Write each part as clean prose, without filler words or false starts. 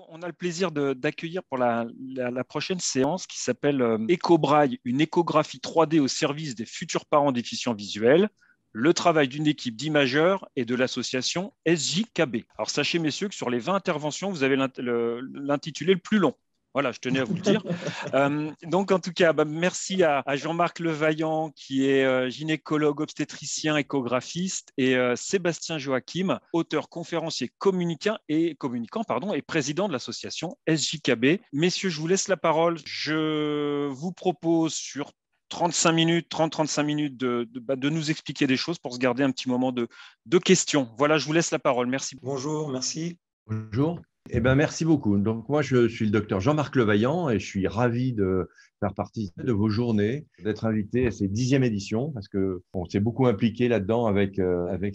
on a le plaisir d'accueillir pour la prochaine séance qui s'appelle Écobraille, une échographie 3D au service des futurs parents déficients visuels, le travail d'une équipe d'imageurs et de l'association SJKB. Alors sachez messieurs que sur les 20 interventions, vous avez l'intitulé le plus long. Voilà, je tenais à vous le dire. Donc, en tout cas, merci à Jean-Marc Levaillant, qui est gynécologue, obstétricien, échographiste, et Sébastien Joachim, auteur, conférencier, communicant et président de l'association SJKB. Messieurs, je vous laisse la parole. Je vous propose sur 35 minutes de nous expliquer des choses pour se garder un petit moment de questions. Voilà, je vous laisse la parole. Merci. Bonjour, merci. Bonjour. Merci beaucoup. Donc, moi, je suis le docteur Jean-Marc Levaillant et je suis ravi de faire partie de vos journées, d'être invité à cette 10e édition parce que on s'est beaucoup impliqué là-dedans avec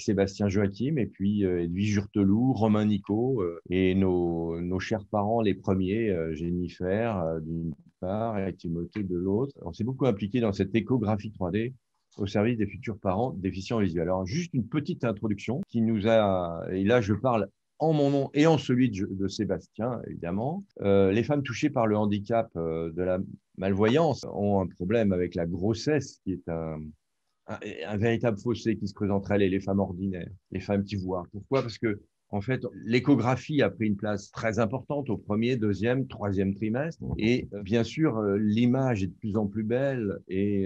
Sébastien Joachim et puis Edwige Jurteloup, Romain Nico et nos chers parents, les premiers, Jennifer d'une part et Timothée de l'autre. On s'est beaucoup impliqué dans cette échographie 3D au service des futurs parents déficients visuels. Alors, juste une petite introduction qui nous a, et là, je parle en mon nom et en celui de Sébastien, évidemment. Les femmes touchées par le handicap de la malvoyance ont un problème avec la grossesse, qui est un véritable fossé qui se creuse entre elles et les femmes ordinaires, les femmes qui voient. Pourquoi? Parce que, en fait, l'échographie a pris une place très importante au premier, deuxième, troisième trimestre. Et bien sûr, l'image est de plus en plus belle et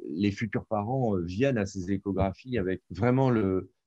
les futurs parents viennent à ces échographies avec vraiment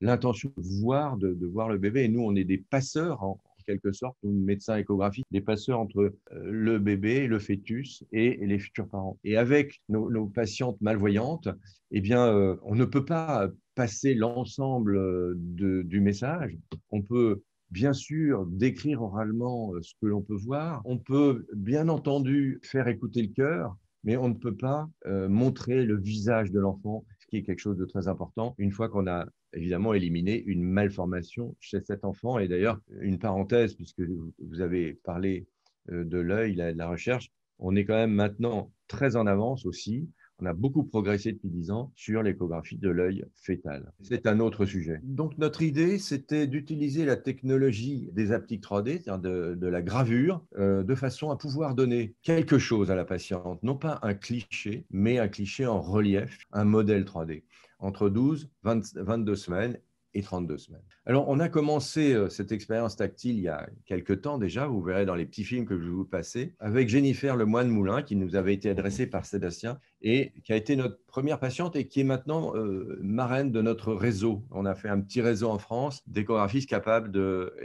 l'intention de voir le bébé. Et nous, on est des passeurs en quelque sorte, nous, médecins échographiques, des passeurs entre le bébé, le fœtus et les futurs parents. Et avec nos patientes malvoyantes, eh bien, on ne peut pas passer l'ensemble du message. On peut bien sûr décrire oralement ce que l'on peut voir. On peut bien entendu faire écouter le cœur, mais on ne peut pas montrer le visage de l'enfant, ce qui est quelque chose de très important une fois qu'on a évidemment éliminé une malformation chez cet enfant. Et d'ailleurs, une parenthèse, puisque vous avez parlé de l'œil, de la recherche, on est quand même maintenant très en avance aussi. On a beaucoup progressé depuis 10 ans sur l'échographie de l'œil fœtal. C'est un autre sujet. Donc, notre idée, c'était d'utiliser la technologie des aptiques 3D, c'est-à-dire de la gravure, de façon à pouvoir donner quelque chose à la patiente. Non pas un cliché, mais un cliché en relief, un modèle 3D, entre 12, 22 semaines et 32 semaines. Alors, on a commencé cette expérience tactile il y a quelques temps déjà, vous verrez dans les petits films que je vais vous passer, avec Jennifer Lemoine-Moulin, qui nous avait été adressée par Sébastien et qui a été notre première patiente et qui est maintenant marraine de notre réseau. On a fait un petit réseau en France d'échographistes capables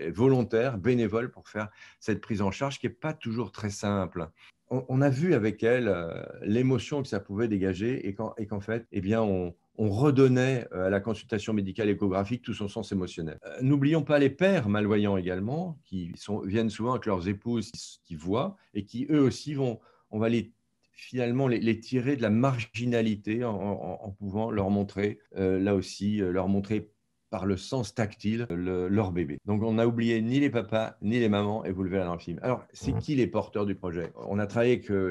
volontaires, bénévoles pour faire cette prise en charge qui n'est pas toujours très simple. On a vu avec elle l'émotion que ça pouvait dégager et qu'en fait, eh bien, on redonnait à la consultation médicale échographique tout son sens émotionnel. N'oublions pas les pères malvoyants également, qui viennent souvent avec leurs épouses qui voient et qui, eux aussi, on va finalement les tirer de la marginalité en pouvant leur montrer, là aussi, leur montrer par le sens tactile leur bébé. Donc, on n'a oublié ni les papas, ni les mamans, et vous le verrez dans le film. Alors, c'est qui les porteurs du projet?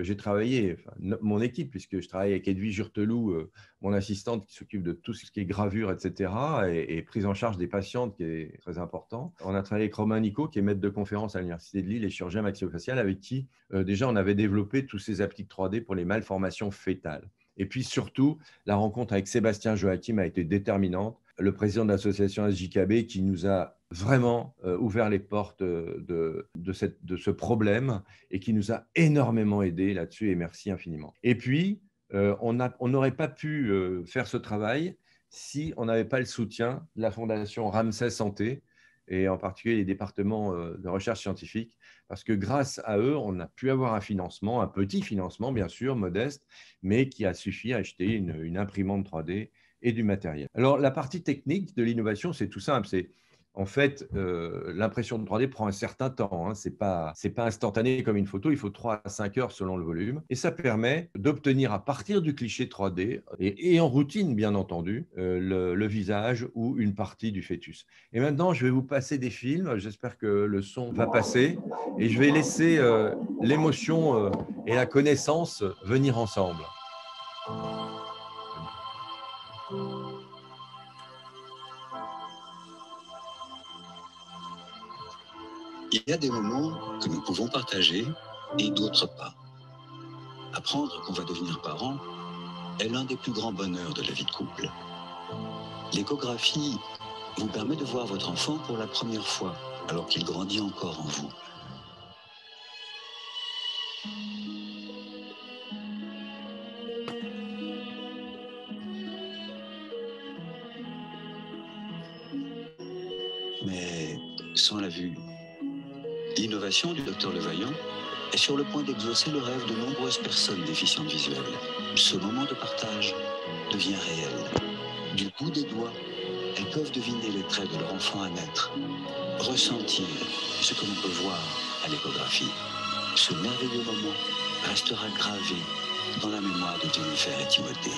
J'ai travaillé, mon équipe, puisque je travaille avec Edwige Jurteloup, mon assistante qui s'occupe de tout ce qui est gravure, etc., et prise en charge des patientes, qui est très important. On a travaillé avec Romain Nico, qui est maître de conférence à l'Université de Lille et chirurgien maxillofacial, avec qui, déjà, on avait développé tous ces appliques 3D pour les malformations fœtales. Et puis, surtout, la rencontre avec Sébastien Joachim a été déterminante, le président de l'association SJKB, qui nous a vraiment ouvert les portes de ce problème et qui nous a énormément aidés là-dessus, et merci infiniment. Et puis, on n'aurait pas pu faire ce travail si on n'avait pas le soutien de la Fondation Ramsay Santé, et en particulier les départements de recherche scientifique, parce que grâce à eux, on a pu avoir un financement, un petit financement, bien sûr, modeste, mais qui a suffi à acheter une imprimante 3D et du matériel. Alors, la partie technique de l'innovation, c'est tout simple. En fait, l'impression de 3D prend un certain temps. Hein. Ce n'est pas instantané comme une photo. Il faut 3 à 5 heures selon le volume. Et ça permet d'obtenir à partir du cliché 3D et en routine, bien entendu, le visage ou une partie du fœtus. Et maintenant, je vais vous passer des films. J'espère que le son va passer. Et je vais laisser l'émotion et la connaissance venir ensemble. Il y a des moments que nous pouvons partager et d'autres pas. Apprendre qu'on va devenir parent est l'un des plus grands bonheurs de la vie de couple. L'échographie vous permet de voir votre enfant pour la première fois, alors qu'il grandit encore en vous. Mais sans la vue, l'innovation du docteur Levaillant est sur le point d'exaucer le rêve de nombreuses personnes déficientes visuelles. Ce moment de partage devient réel. Du bout des doigts, elles peuvent deviner les traits de leur enfant à naître, ressentir ce que l'on peut voir à l'échographie. Ce merveilleux moment restera gravé dans la mémoire de Jennifer et Timothée.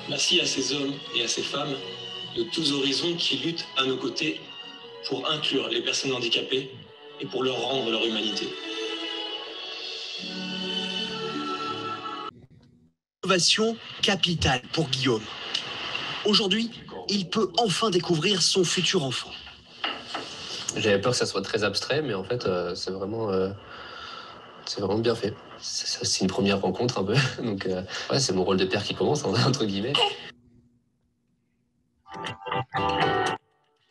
Merci à ces hommes et à ces femmes de tous horizons qui luttent à nos côtés pour inclure les personnes handicapées et pour leur rendre leur humanité. Innovation capitale pour Guillaume. Aujourd'hui, il peut enfin découvrir son futur enfant. J'avais peur que ça soit très abstrait, mais en fait, c'est vraiment bien fait. C'est une première rencontre un peu, donc ouais, c'est mon rôle de père qui commence, entre guillemets.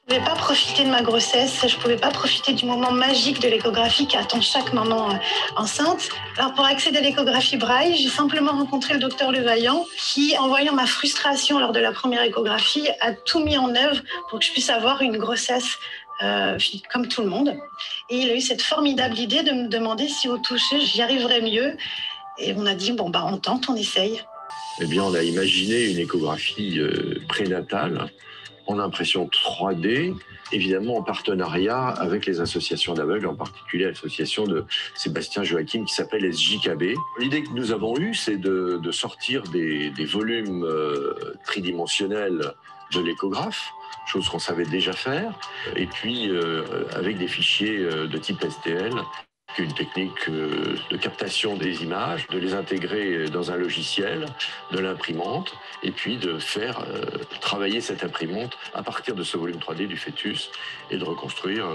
Je ne pouvais pas profiter de ma grossesse, je ne pouvais pas profiter du moment magique de l'échographie qui attend chaque maman enceinte. Alors pour accéder à l'échographie Braille, j'ai simplement rencontré le docteur Levaillant qui, en voyant ma frustration lors de la première échographie, a tout mis en œuvre pour que je puisse avoir une grossesse comme tout le monde. Et il a eu cette formidable idée de me demander si au toucher j'y arriverais mieux. Et on a dit, bon, bah, on tente, on essaye. Eh bien, on a imaginé une échographie prénatale en impression 3D, évidemment en partenariat avec les associations d'aveugles, en particulier l'association de Sébastien Joachim qui s'appelle SJKB. L'idée que nous avons eue, c'est de sortir des volumes tridimensionnels de l'échographe, chose qu'on savait déjà faire, et puis avec des fichiers de type STL, une technique de captation des images, de les intégrer dans un logiciel, de l'imprimante, et puis de faire travailler cette imprimante à partir de ce volume 3D du fœtus et de reconstruire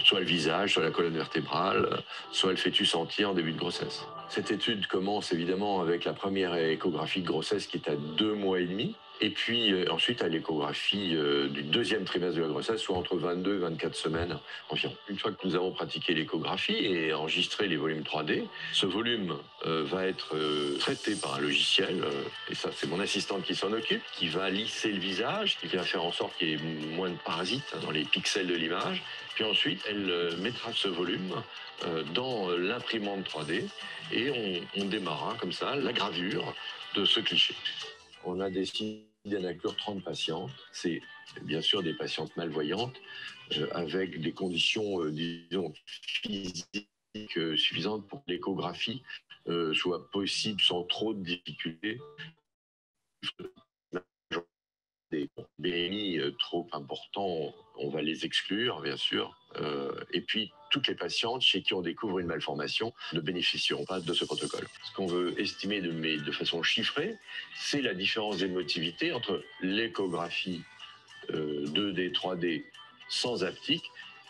soit le visage, soit la colonne vertébrale, soit le fœtus entier en début de grossesse. Cette étude commence évidemment avec la première échographie de grossesse qui est à 2 mois et demi, et puis ensuite à l'échographie du deuxième trimestre de la grossesse, soit entre 22 et 24 semaines environ. Une fois que nous avons pratiqué l'échographie et enregistré les volumes 3D, ce volume va être traité par un logiciel, et ça c'est mon assistante qui s'en occupe, qui va lisser le visage, qui va faire en sorte qu'il y ait moins de parasites dans les pixels de l'image, puis ensuite elle mettra ce volume dans l'imprimante 3D et on démarrera comme ça la gravure de ce cliché. On a décidé d'inclure 30 patientes. C'est bien sûr des patientes malvoyantes avec des conditions, disons, physiques suffisantes pour que l'échographie soit possible sans trop de difficultés. Des BMI trop importants, on va les exclure, bien sûr. Et puis, toutes les patientes chez qui on découvre une malformation ne bénéficieront pas de ce protocole. Ce qu'on veut estimer de façon chiffrée, c'est la différence d'émotivité entre l'échographie 2D, 3D sans haptique,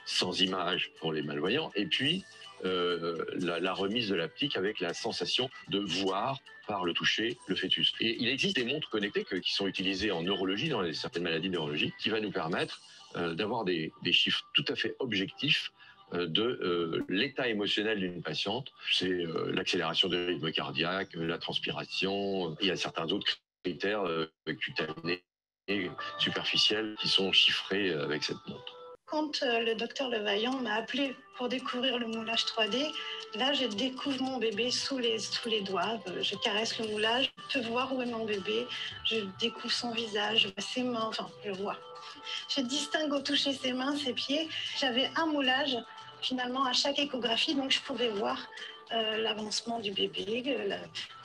sans image pour les malvoyants, et puis la remise de l'haptique avec la sensation de voir par le toucher le fœtus. Et il existe des montres connectées qui sont utilisées en neurologie, dans certaines maladies neurologiques, qui va nous permettre d'avoir des chiffres tout à fait objectifs de l'état émotionnel d'une patiente. C'est l'accélération du rythme cardiaque, la transpiration, il y a certains autres critères cutanés et superficiels qui sont chiffrés avec cette montre. Quand le docteur Levaillant m'a appelé pour découvrir le moulage 3D, là, je découvre mon bébé sous les doigts. Je caresse le moulage, je peux voir où est mon bébé. Je découvre son visage, je vois ses mains, enfin, je vois. Je distingue au toucher ses mains, ses pieds. J'avais un moulage, finalement, à chaque échographie, donc je pouvais voir l'avancement du bébé,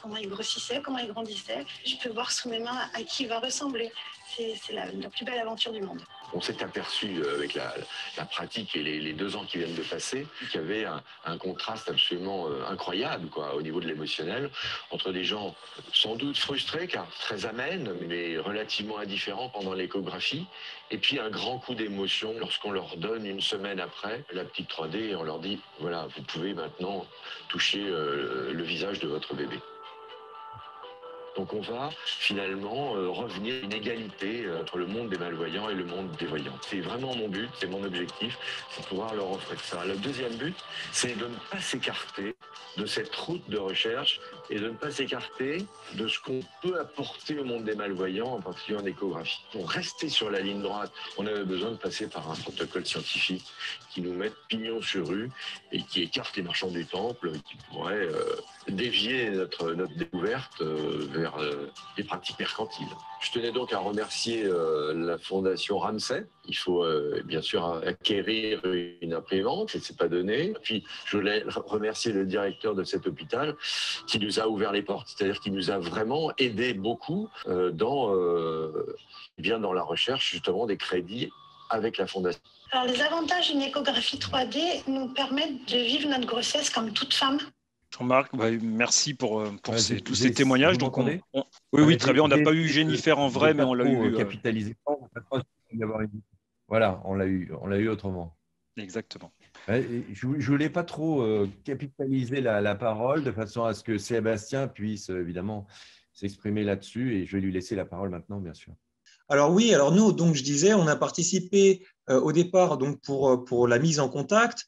comment il grossissait, comment il grandissait. Je peux voir sous mes mains à qui il va ressembler. C'est la plus belle aventure du monde. On s'est aperçu avec la pratique et les 2 ans qui viennent de passer qu'il y avait un contraste absolument incroyable au niveau de l'émotionnel entre des gens sans doute frustrés car très amènes mais relativement indifférents pendant l'échographie et puis un grand coup d'émotion lorsqu'on leur donne une semaine après la petite 3D et on leur dit voilà, vous pouvez maintenant toucher le visage de votre bébé. Donc on va finalement revenir à une égalité entre le monde des malvoyants et le monde des voyants. C'est vraiment mon but, c'est mon objectif, c'est de pouvoir leur offrir ça. Le deuxième but, c'est de ne pas s'écarter de cette route de recherche et de ne pas s'écarter de ce qu'on peut apporter au monde des malvoyants, en particulier en échographie. Pour rester sur la ligne droite, on avait besoin de passer par un protocole scientifique qui nous mette pignon sur rue et qui écarte les marchands du temple, qui pourrait dévier notre découverte vers les pratiques mercantiles. Je tenais donc à remercier la Fondation Ramsay. Il faut bien sûr acquérir une imprimante, et c'est pas donné. Puis je voulais remercier le directeur de cet hôpital qui nous a ouvert les portes, c'est-à-dire qui nous a vraiment aidé beaucoup dans la recherche justement des crédits avec la Fondation. Alors les avantages d'une échographie 3D nous permettent de vivre notre grossesse comme toute femme. Jean-Marc, merci pour tous ces témoignages. Donc oui, très bien. On n'a pas eu Jennifer en vrai, mais on l'a eu. Capitalisé. Voilà, on l'a eu autrement. Exactement. Je ne voulais pas trop capitaliser la parole de façon à ce que Sébastien puisse évidemment s'exprimer là-dessus et je vais lui laisser la parole maintenant, bien sûr. Alors oui, alors nous, donc je disais, on a participé au départ donc pour la mise en contact,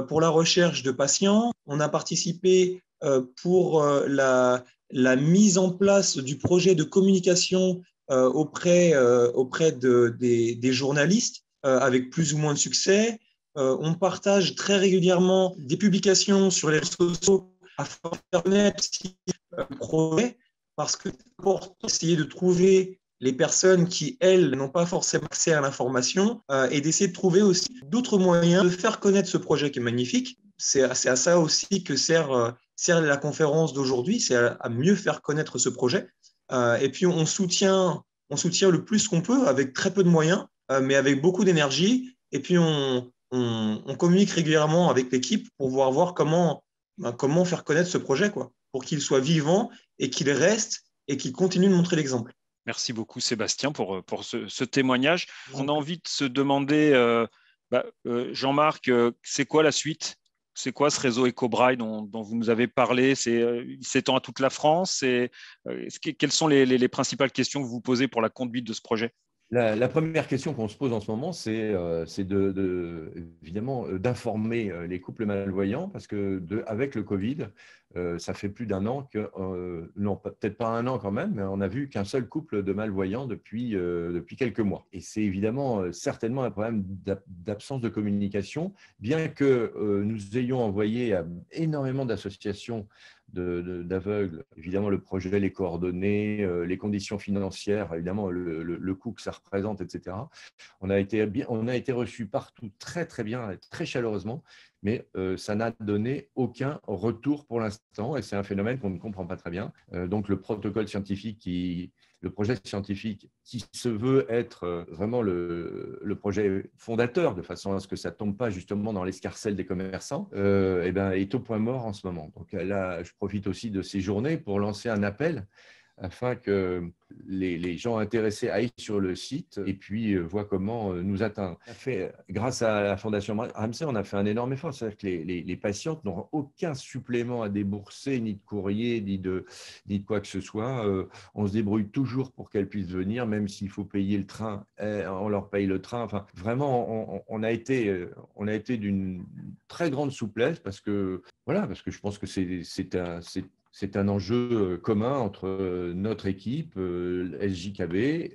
pour la recherche de patients. On a participé pour la mise en place du projet de communication auprès des journalistes avec plus ou moins de succès. On partage très régulièrement des publications sur les réseaux sociaux afin de faire connaître le projet parce que c'est important d'essayer de trouver les personnes qui, elles, n'ont pas forcément accès à l'information et d'essayer de trouver aussi d'autres moyens de faire connaître ce projet qui est magnifique. C'est à ça aussi que sert la conférence d'aujourd'hui, c'est à mieux faire connaître ce projet. Et puis, on soutient le plus qu'on peut avec très peu de moyens, mais avec beaucoup d'énergie. Et puis, on communique régulièrement avec l'équipe pour voir comment faire connaître ce projet, pour qu'il soit vivant et qu'il reste et qu'il continue de montrer l'exemple. Merci beaucoup Sébastien pour ce témoignage. On a envie de se demander, Jean-Marc, c'est quoi la suite? C'est quoi ce réseau EcoBraille dont vous nous avez parlé? Il s'étend à toute la France. Quelles sont les principales questions que vous posez pour la conduite de ce projet? La première question qu'on se pose en ce moment, c'est évidemment d'informer les couples malvoyants parce que avec le Covid, ça fait plus d'1 an non, peut-être pas 1 an quand même, mais on n'a vu qu'un seul couple de malvoyants depuis quelques mois. Et c'est évidemment certainement un problème d'absence de communication, bien que nous ayons envoyé à énormément d'associations d'aveugles, évidemment le projet, les coordonnées, les conditions financières, évidemment le coût que ça représente, etc. On a été reçus partout très très bien, très chaleureusement, mais ça n'a donné aucun retour pour l'instant et c'est un phénomène qu'on ne comprend pas très bien. Donc le protocole scientifique le projet scientifique qui se veut être vraiment le projet fondateur, de façon à ce que ça ne tombe pas justement dans l'escarcelle des commerçants, est au point mort en ce moment. Donc là, je profite aussi de ces journées pour lancer un appel afin que les gens intéressés aillent sur le site et puis voient comment nous atteindre. Grâce à la Fondation Ramsay, on a fait un énorme effort. C'est-à-dire que les patientes n'auront aucun supplément à débourser, ni de courrier, ni de quoi que ce soit. On se débrouille toujours pour qu'elles puissent venir, même s'il faut payer le train, on leur paye le train. Enfin, vraiment, on a été d'une très grande souplesse parce que je pense que c'est un enjeu commun entre notre équipe, SJKB,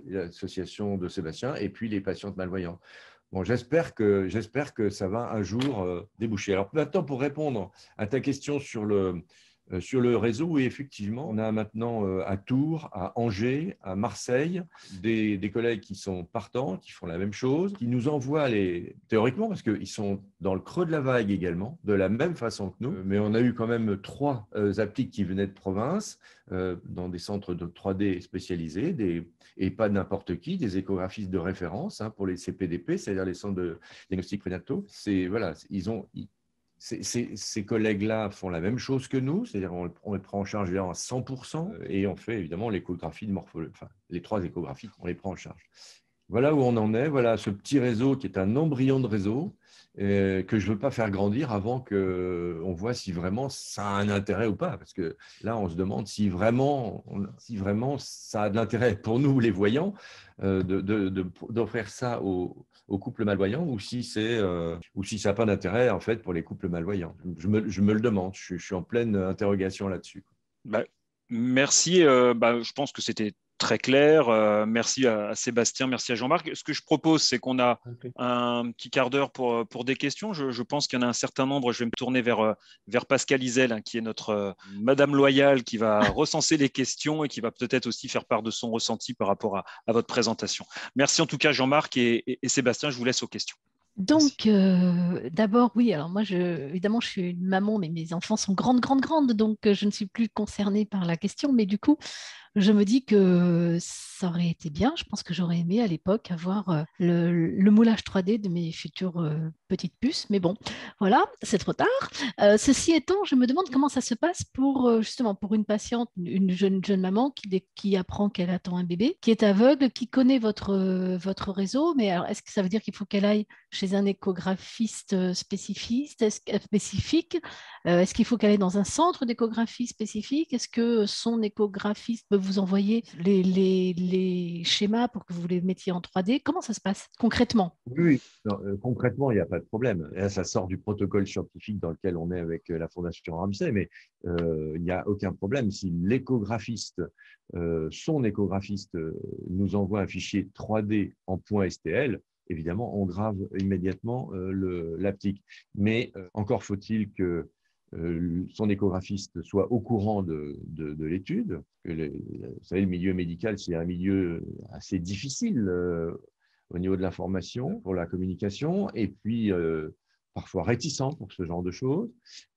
l'association de Sébastien, et puis les patientes malvoyantes. Bon, j'espère que ça va un jour déboucher. Alors maintenant, pour répondre à ta question sur Sur le réseau, oui, effectivement, on a maintenant à Tours, à Angers, à Marseille, des collègues qui sont partants, qui font la même chose, qui nous envoient théoriquement, parce qu'ils sont dans le creux de la vague également, de la même façon que nous, mais on a eu quand même 3 appliques qui venaient de province, dans des centres de 3D spécialisés, et pas n'importe qui, des échographistes de référence pour les CPDP, c'est-à-dire les centres de diagnostic prénataux. Voilà, ces collègues-là font la même chose que nous, c'est-à-dire on les prend en charge à 100% et on fait évidemment l'échographie de morphologie, enfin les 3 échographies, on les prend en charge. Voilà où on en est, voilà ce petit réseau qui est un embryon de réseau que je ne veux pas faire grandir avant qu'on voit si vraiment ça a un intérêt ou pas. Parce que là, on se demande si vraiment ça a de l'intérêt pour nous, les voyants, d'offrir ça aux couples malvoyants ou si ça n'a pas d'intérêt en fait, pour les couples malvoyants. Je me le demande, je suis en pleine interrogation là-dessus. Merci, je pense que c'était très clair. Merci à Sébastien, merci à Jean-Marc. Ce que je propose, c'est qu'on a un petit quart d'heure pour des questions. Je pense qu'il y en a un certain nombre. Je vais me tourner vers Pascal Isel, qui est notre Madame Loyale, qui va recenser les questions et qui va peut-être aussi faire part de son ressenti par rapport à votre présentation. Merci en tout cas, Jean-Marc et Sébastien. Je vous laisse aux questions. Donc, d'abord, oui, alors moi, évidemment, je suis une maman, mais mes enfants sont grandes, donc je ne suis plus concernée par la question, mais du coup, je me dis que ça aurait été bien. Je pense que j'aurais aimé à l'époque avoir le moulage 3D de mes futures petites puces. Mais bon, voilà, c'est trop tard. Ceci étant, je me demande comment ça se passe justement pour une patiente, une jeune maman qui apprend qu'elle attend un bébé, qui est aveugle, qui connaît votre réseau. Mais alors, est-ce que ça veut dire qu'il faut qu'elle aille chez un échographiste spécifique? Est-ce qu'il faut qu'elle aille dans un centre d'échographie spécifique? Est-ce que son échographiste peut vous envoyer les schémas pour que vous les mettiez en 3D? Comment ça se passe concrètement? Oui, non, concrètement, il n'y a pas de problème. Là, ça sort du protocole scientifique dans lequel on est avec la Fondation Ramsay, mais il n'y a aucun problème. Si l'échographiste, son échographiste, nous envoie un fichier 3D en point STL, évidemment, on grave immédiatement l'applique. Mais encore faut-il que son échographiste soit au courant de l'étude. Vous savez, le milieu médical, c'est un milieu assez difficile au niveau de l'information, pour la communication, et puis parfois réticent pour ce genre de choses.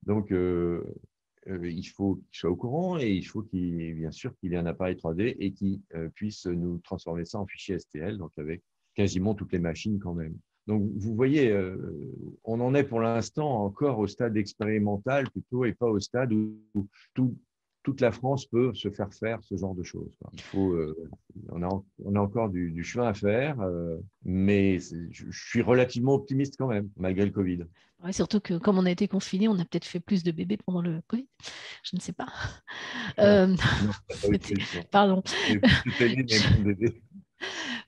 Donc, il faut qu'il soit au courant et il faut bien sûr qu'il ait un appareil 3D et qu'il puisse nous transformer ça en fichier STL, donc avec quasiment toutes les machines quand même. Donc, vous voyez, on en est pour l'instant encore au stade expérimental plutôt et pas au stade où toute la France peut se faire ce genre de choses. Il faut, on a encore du chemin à faire, mais je suis relativement optimiste quand même, malgré le Covid. Ouais, surtout que comme on a été confinés, on a peut-être fait plus de bébés pendant le Covid. Je ne sais pas. Pardon.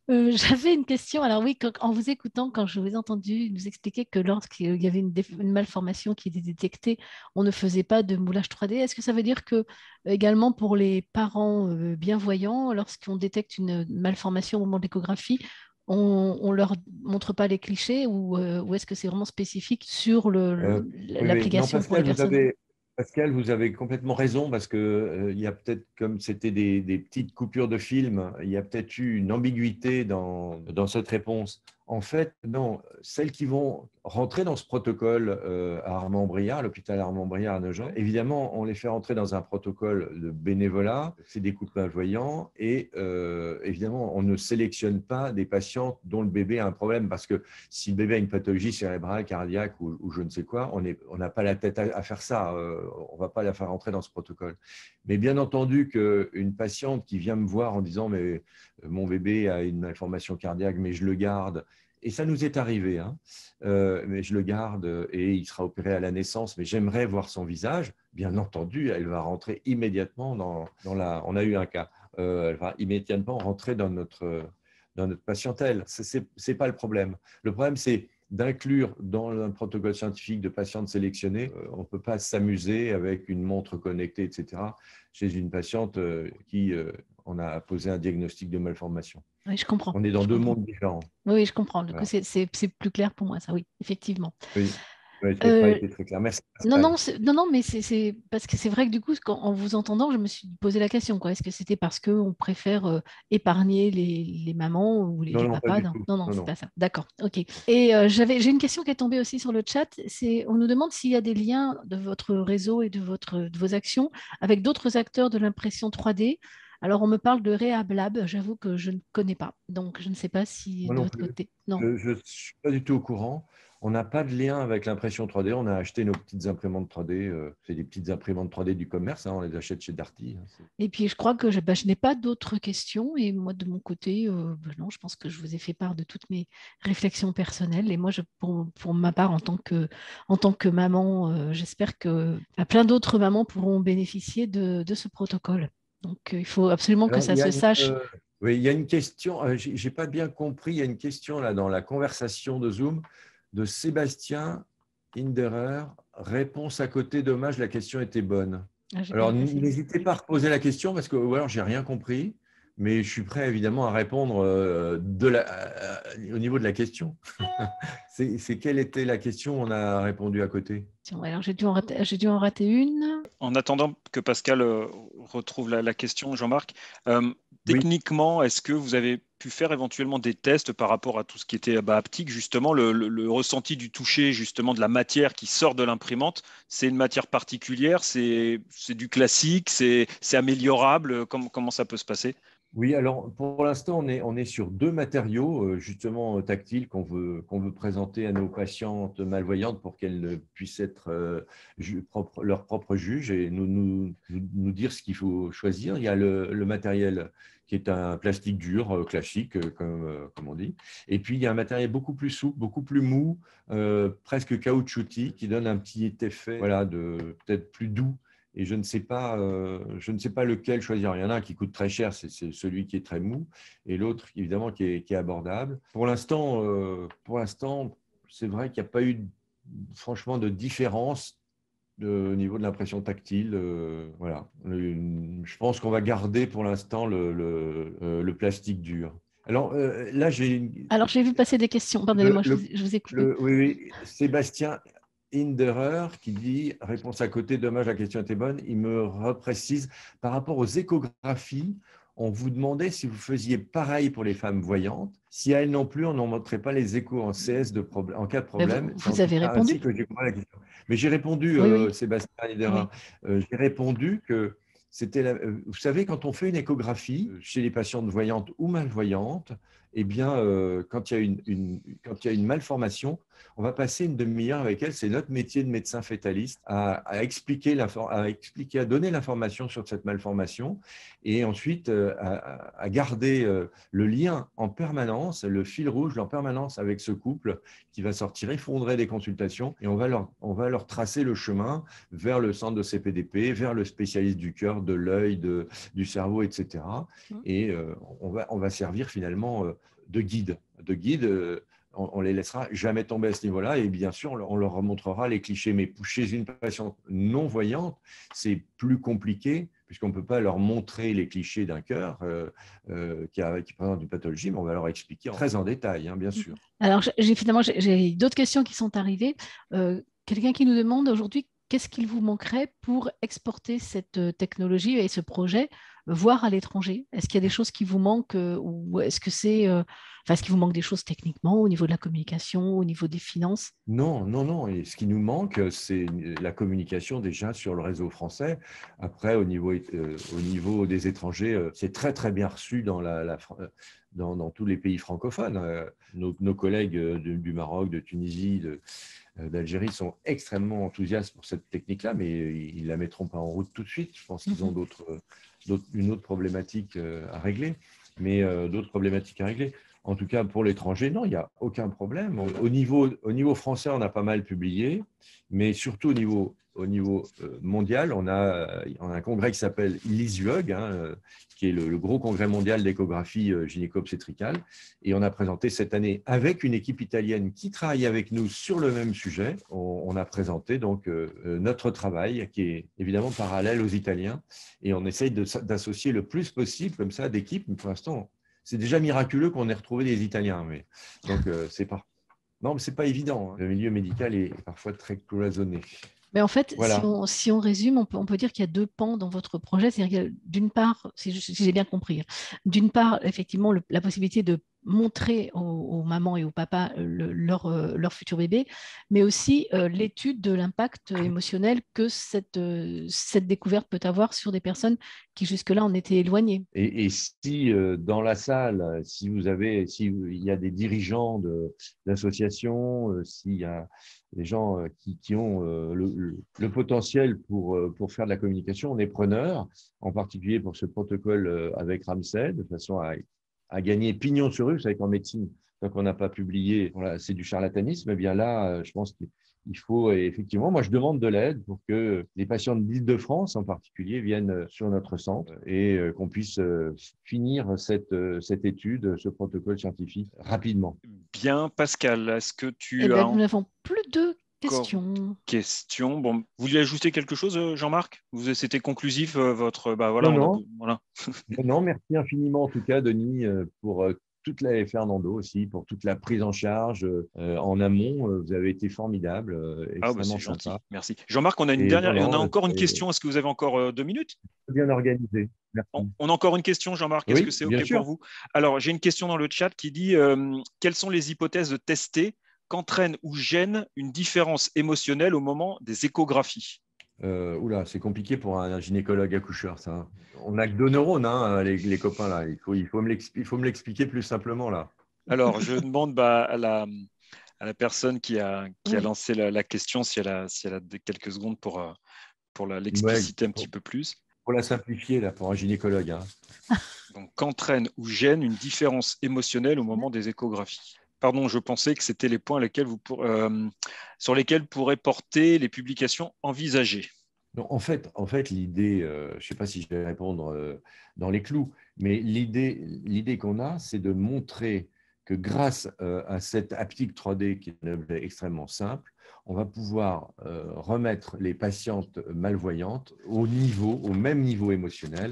J'avais une question. Alors oui, en vous écoutant, quand je vous ai entendu nous expliquer que lorsqu'il y avait une malformation qui était détectée, on ne faisait pas de moulage 3D. Est-ce que ça veut dire que également pour les parents bienvoyants, lorsqu'on détecte une malformation au moment de l'échographie, on ne leur montre pas les clichés ou est-ce que c'est vraiment spécifique sur l'application pour les personnes? Pascal, vous avez complètement raison parce que il y a peut-être, comme c'était des petites coupures de film, il y a peut-être eu une ambiguïté dans cette réponse. En fait, non, celles qui vont rentrer dans ce protocole à Armand-Briard, à l'hôpital Armand-Briard à Nogent, évidemment, on les fait rentrer dans un protocole de bénévolat, c'est des couples malvoyants et évidemment, on ne sélectionne pas des patientes dont le bébé a un problème parce que si le bébé a une pathologie cérébrale, cardiaque ou je ne sais quoi, on n'a pas la tête à faire ça, on ne va pas la faire rentrer dans ce protocole. Mais bien entendu qu'une patiente qui vient me voir en disant « mais mon bébé a une malformation cardiaque, mais je le garde », et ça nous est arrivé, mais je le garde et il sera opéré à la naissance, mais j'aimerais voir son visage. Bien entendu, elle va rentrer immédiatement dans la… On a eu un cas. Elle va immédiatement rentrer dans notre patientèle. Ce n'est pas le problème. Le problème, c'est d'inclure dans un protocole scientifique de patientes sélectionnées. On ne peut pas s'amuser avec une montre connectée, etc., chez une patiente qui… on a posé un diagnostic de malformation. Oui, je comprends. On est dans deux mondes différents. Oui, je comprends. Voilà. C'est plus clair pour moi, ça, oui, effectivement. Oui. Ouais, tu n'as pas été très clair. Merci, Non, Pascal. non, mais c'est parce que c'est vrai que du coup, en vous entendant, je me suis posé la question, quoi. Est-ce que c'était parce qu'on préfère épargner les mamans ou Non, les non, pas papas? du Non, tout. non, non, Non, c'est non. pas ça. D'accord, ok. Et j'ai une question qui est tombée aussi sur le chat. On nous demande s'il y a des liens de votre réseau et de vos actions avec d'autres acteurs de l'impression 3D. Alors, on me parle de Rehab Lab. J'avoue que je ne connais pas. Donc, je ne sais pas si Moi de non votre plus. côté. Non. Je ne suis pas du tout au courant. On n'a pas de lien avec l'impression 3D. On a acheté nos petites imprimantes 3D. C'est des petites imprimantes 3D du commerce. Hein, on les achète chez Darty. Et puis, je crois que je n'ai pas d'autres questions. Et moi, de mon côté, non, je pense que je vous ai fait part de toutes mes réflexions personnelles. Et moi, pour ma part, en tant que maman, j'espère que plein d'autres mamans pourront bénéficier de ce protocole. Donc, il faut absolument que Alors, ça se sache. oui, il y a une question. Je n'ai pas bien compris. Il y a une question là dans la conversation de Zoom de Sébastien Hinderer. Réponse à côté, dommage, la question était bonne. Ah, j'ai pas Alors, vu passer. n'hésitez pas à reposer la question parce que ou alors j'ai rien compris, mais je suis prêt évidemment à répondre au niveau de la question. C'est quelle était la question? On a répondu à côté. Alors, j'ai dû en rater une. En attendant que Pascal retrouve la question, Jean-Marc, Oui. techniquement, est-ce que vous avez pu faire éventuellement des tests par rapport à tout ce qui était haptique, justement, le ressenti du toucher, justement, de la matière qui sort de l'imprimante? C'est une matière particulière, c'est du classique, c'est améliorable, comment ça peut se passer? Oui, alors pour l'instant, on est sur deux matériaux justement tactiles qu'on veut présenter à nos patientes malvoyantes pour qu'elles puissent être leur propre juge et nous dire ce qu'il faut choisir. Il y a le matériel qui est un plastique dur, classique, comme on dit. Et puis, il y a un matériel beaucoup plus souple, beaucoup plus mou, presque caoutchoutis, qui donne un petit effet voilà, peut-être plus doux. Et je ne sais pas lequel choisir. Il y en a un qui coûte très cher, c'est celui qui est très mou, et l'autre, évidemment, qui est abordable. Pour l'instant, c'est vrai qu'il n'y a pas eu, franchement, de différence au niveau de l'impression tactile. Voilà. Je pense qu'on va garder pour l'instant le plastique dur. Alors là, Alors, j'ai vu passer des questions. Pardonnez-moi, je vous ai coupé. oui, Sébastien Hinderer qui dit, réponse à côté, dommage, la question était bonne, il me reprécise, par rapport aux échographies, on vous demandait si vous faisiez pareil pour les femmes voyantes, si à elles non plus, on n'en montrait pas les échos en CS en cas de problème. Vous avez répondu. Ainsi que j'ai compris la question. Mais j'ai répondu, Oui. Sébastien Hinderer, j'ai répondu que c'était vous savez, quand on fait une échographie chez les patientes voyantes ou malvoyantes, eh bien, quand il y a une malformation, on va passer une demi-heure avec elle. C'est notre métier de médecin fétaliste à expliquer, à donner l'information sur cette malformation et ensuite à garder le lien en permanence, le fil rouge en permanence avec ce couple qui va sortir effondré des consultations et on va leur tracer le chemin vers le centre de CPDP, vers le spécialiste du cœur, de l'œil, du cerveau, etc. Et on va servir finalement de guide. On les laissera jamais tomber à ce niveau-là. Et bien sûr, on leur montrera les clichés. Mais chez une patiente non-voyante, c'est plus compliqué puisqu'on ne peut pas leur montrer les clichés d'un cœur qui présente une pathologie, mais on va leur expliquer très en détail, hein, bien sûr. Alors, j'ai d'autres questions qui sont arrivées. Quelqu'un qui nous demande aujourd'hui qu'est-ce qu'il vous manquerait pour exporter cette technologie et ce projet, voire à l'étranger? Est-ce qu'il y a des choses qui vous manquent ou est-ce que est-ce qu'il vous manque des choses techniquement au niveau de la communication, au niveau des finances? Non. Et ce qui nous manque, c'est la communication déjà sur le réseau français. Après, au niveau des étrangers, c'est très, très bien reçu dans tous les pays francophones. Nos collègues du Maroc, de Tunisie, d'Algérie sont extrêmement enthousiastes pour cette technique-là, mais ils ne la mettront pas en route tout de suite. Je pense qu'ils ont une autre problématique à régler, En tout cas, pour l'étranger, non, il n'y a aucun problème. Au niveau français, on a pas mal publié, mais surtout au niveau mondial, on a un congrès qui s'appelle l'ISUOG, qui est le gros congrès mondial d'échographie gynéco-obstétricale. Et on a présenté cette année, avec une équipe italienne qui travaille avec nous sur le même sujet, on a présenté donc notre travail, qui est évidemment parallèle aux Italiens. Et on essaye d'associer le plus possible comme ça d'équipes. Mais pour l'instant, c'est déjà miraculeux qu'on ait retrouvé des Italiens. Donc, c'est pas. Non, mais ce n'est pas évident, hein. Le milieu médical est parfois très cloisonné. Mais en fait, Voilà. si on résume, on peut dire qu'il y a deux pans dans votre projet. C'est-à-dire qu'il y a, d'une part, si j'ai bien compris, d'une part, effectivement, la possibilité de montrer aux mamans et aux papas leur futur bébé, mais aussi l'étude de l'impact émotionnel que cette découverte peut avoir sur des personnes qui jusque-là en étaient éloignées. Et si dans la salle, s'il y a des dirigeants d'associations, s'il y a des gens qui ont le potentiel pour faire de la communication, on est preneur, en particulier pour ce protocole avec Ramsay, de façon à gagner pignon sur rue. Vous savez qu'en médecine, tant qu'on n'a pas publié, voilà, c'est du charlatanisme. Eh bien là, je pense qu'il faut effectivement, moi je demande de l'aide pour que les patients d'Île-de-France en particulier viennent sur notre centre et qu'on puisse finir cette étude, ce protocole scientifique rapidement. Bien, Pascal, est-ce que tu Eh as bien, nous n'avons plus de questions? Bon, vous voulez ajouter quelque chose, Jean-Marc? C'était conclusif votre. Voilà, Non. voilà. Non, merci infiniment en tout cas, Denis, pour et Fernando aussi, pour toute la prise en charge en amont. Vous avez été formidable, extrêmement c'est gentil, sympa. merci. Jean-Marc, on a on a encore une question. Est-ce que vous avez encore 2 minutes? Bien organisé. Merci. On a encore une question, Jean-Marc. Est-ce que c'est OK pour vous? Alors, j'ai une question dans le chat qui dit quelles sont les hypothèses de tester qu'entraîne ou gêne une différence émotionnelle au moment des échographies? Oula, c'est compliqué pour un gynécologue accoucheur, ça. On n'a que 2 neurones, hein, les copains, là. Il faut me l'expliquer plus simplement, là. Alors, je demande à la personne qui a lancé la question si elle a quelques secondes pour l'expliciter un petit peu plus. Pour la simplifier, là, pour un gynécologue. Hein. Donc, qu'entraîne ou gêne une différence émotionnelle au moment des échographies? Pardon, je pensais que c'était les points sur lesquels pourraient porter les publications envisagées. Non, en fait l'idée, je ne sais pas si je vais répondre dans les clous, mais l'idée qu'on a, c'est de montrer que grâce à cette aptique 3D qui est un objet extrêmement simple, on va pouvoir remettre les patientes malvoyantes au même niveau émotionnel,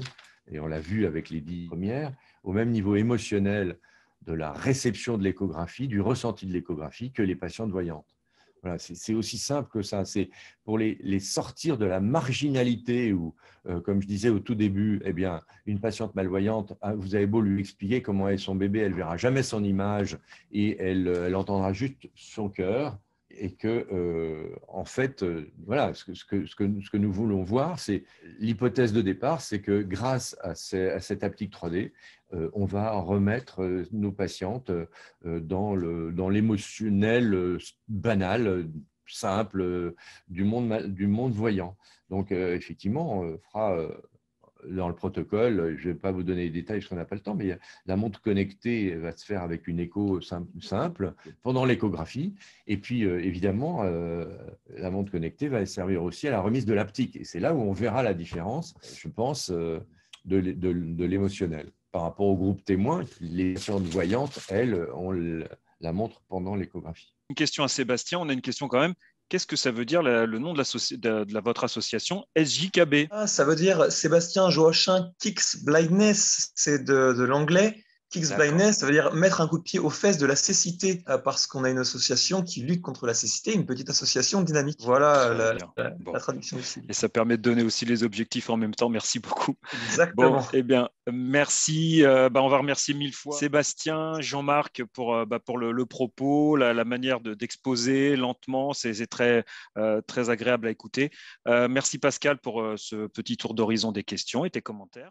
et on l'a vu avec les 10 premières, au même niveau émotionnel de la réception de l'échographie, du ressenti de l'échographie que les patientes voyantes. Voilà, c'est aussi simple que ça. C'est pour les sortir de la marginalité où, comme je disais au tout début, eh bien, une patiente malvoyante, vous avez beau lui expliquer comment est son bébé, elle ne verra jamais son image et elle entendra juste son cœur. Et que, en fait, voilà, ce que nous voulons voir, c'est l'hypothèse de départ, c'est que grâce à cette aptique 3D, on va remettre nos patientes dans l'émotionnel banal, simple du monde voyant. Donc, effectivement, on fera dans le protocole, je ne vais pas vous donner les détails parce qu'on n'a pas le temps, mais la montre connectée va se faire avec une écho simple pendant l'échographie. Et puis, évidemment, la montre connectée va servir aussi à la remise de l'aptique. Et c'est là où on verra la différence, je pense, de l'émotionnel. Par rapport au groupe témoin, les patientes voyantes, elles, on la montre pendant l'échographie. Une question à Sébastien, on a une question quand même. Qu'est-ce que ça veut dire le nom de votre association SJKB? Ça veut dire Sébastien Joachim Kicks Blindness, c'est de l'anglais. Kicks Blindness, ça veut dire mettre un coup de pied aux fesses de la cécité, parce qu'on a une association qui lutte contre la cécité, une petite association dynamique. Voilà la traduction ici. Et ça permet de donner aussi les objectifs en même temps. Merci beaucoup. Exactement. Bon, eh bien, merci. On va remercier 1000 fois Sébastien, Jean-Marc pour le propos, la manière d'exposer lentement. C'est très, très agréable à écouter. Merci Pascal pour ce petit tour d'horizon des questions et tes commentaires.